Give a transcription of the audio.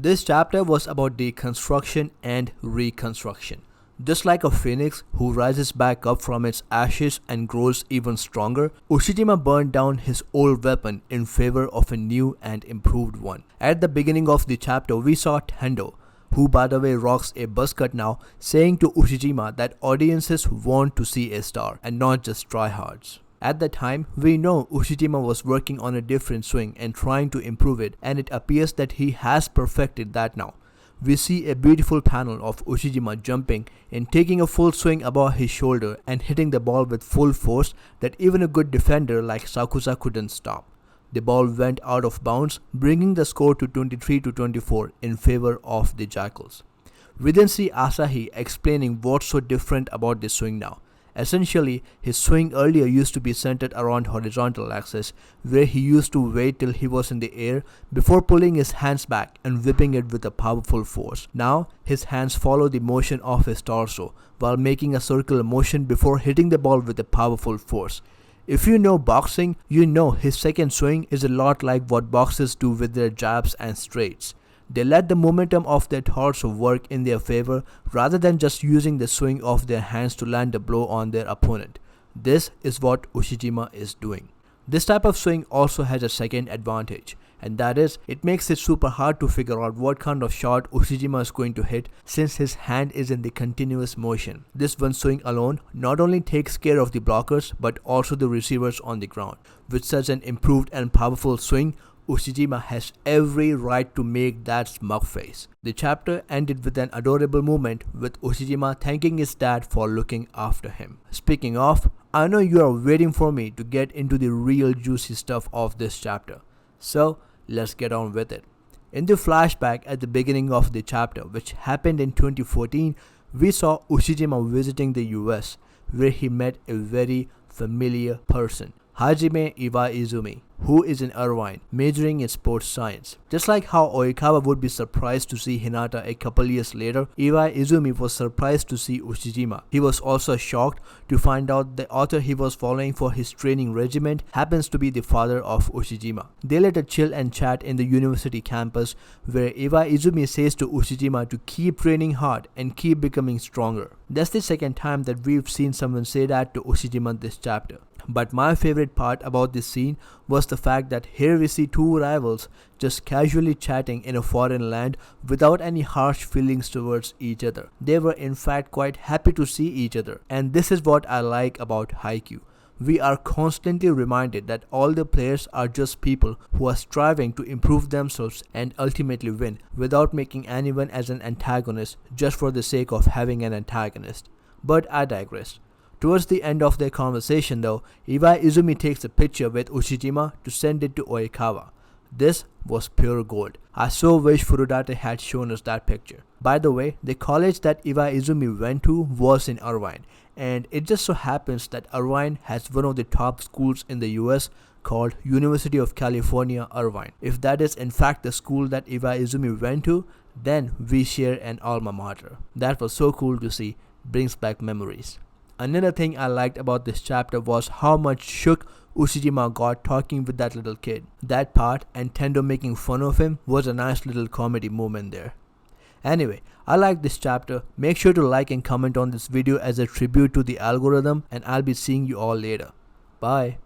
This chapter was about deconstruction and reconstruction. Just like a phoenix who rises back up from its ashes and grows even stronger, Ushijima burned down his old weapon in favor of a new and improved one. At the beginning of the chapter, we saw Tendo, who by the way rocks a buzz cut now, saying to Ushijima that audiences want to see a star and not just tryhards. At the time, we know Ushijima was working on a different swing and trying to improve it, and it appears that he has perfected that now. We see a beautiful panel of Ushijima jumping and taking a full swing above his shoulder and hitting the ball with full force that even a good defender like Sakusa couldn't stop. The ball went out of bounds, bringing the score to 23-24 in favor of the Jackals. We then see Asahi explaining what's so different about the swing now. Essentially, his swing earlier used to be centered around horizontal axis, where he used to wait till he was in the air before pulling his hands back and whipping it with a powerful force. Now, his hands follow the motion of his torso while making a circular motion before hitting the ball with a powerful force. If you know boxing, you know his second swing is a lot like what boxers do with their jabs and straights. They let the momentum of their torso work in their favor rather than just using the swing of their hands to land a blow on their opponent. This is what Ushijima is doing. This type of swing also has a second advantage, and that is it makes it super hard to figure out what kind of shot Ushijima is going to hit since his hand is in the continuous motion. This one swing alone not only takes care of the blockers but also the receivers on the ground. With such an improved and powerful swing, Ushijima has every right to make that smug face. The chapter ended with an adorable moment with Ushijima thanking his dad for looking after him. Speaking of, I know you are waiting for me to get into the real juicy stuff of this chapter. So, let's get on with it. In the flashback at the beginning of the chapter, which happened in 2014, we saw Ushijima visiting the US, where he met a very familiar person, Hajime Iwaizumi, who is in Irvine, majoring in sports science. Just like how Oikawa would be surprised to see Hinata a couple years later, Iwaizumi was surprised to see Ushijima. He was also shocked to find out the author he was following for his training regiment happens to be the father of Ushijima. They later chill and chat in the university campus, where Iwaizumi says to Ushijima to keep training hard and keep becoming stronger. That's the second time that we've seen someone say that to Ushijima this chapter. But my favorite part about this scene was the fact that here we see two rivals just casually chatting in a foreign land without any harsh feelings towards each other. They were in fact quite happy to see each other, and this is what I like about Haikyu. We are constantly reminded that all the players are just people who are striving to improve themselves and ultimately win without making anyone as an antagonist just for the sake of having an antagonist. But I digress. Towards the end of their conversation though, Iwaizumi takes a picture with Ushijima to send it to Oikawa. This was pure gold. I so wish Furudate had shown us that picture. By the way, the college that Iwaizumi went to was in Irvine, and it just so happens that Irvine has one of the top schools in the US called University of California, Irvine. If that is in fact the school that Iwaizumi went to, then we share an alma mater. That was so cool to see, brings back memories. Another thing I liked about this chapter was how much shook Ushijima got talking with that little kid. That part and Tendo making fun of him was a nice little comedy moment there. Anyway, I like this chapter. Make sure to like and comment on this video as a tribute to the algorithm, and I'll be seeing you all later. Bye.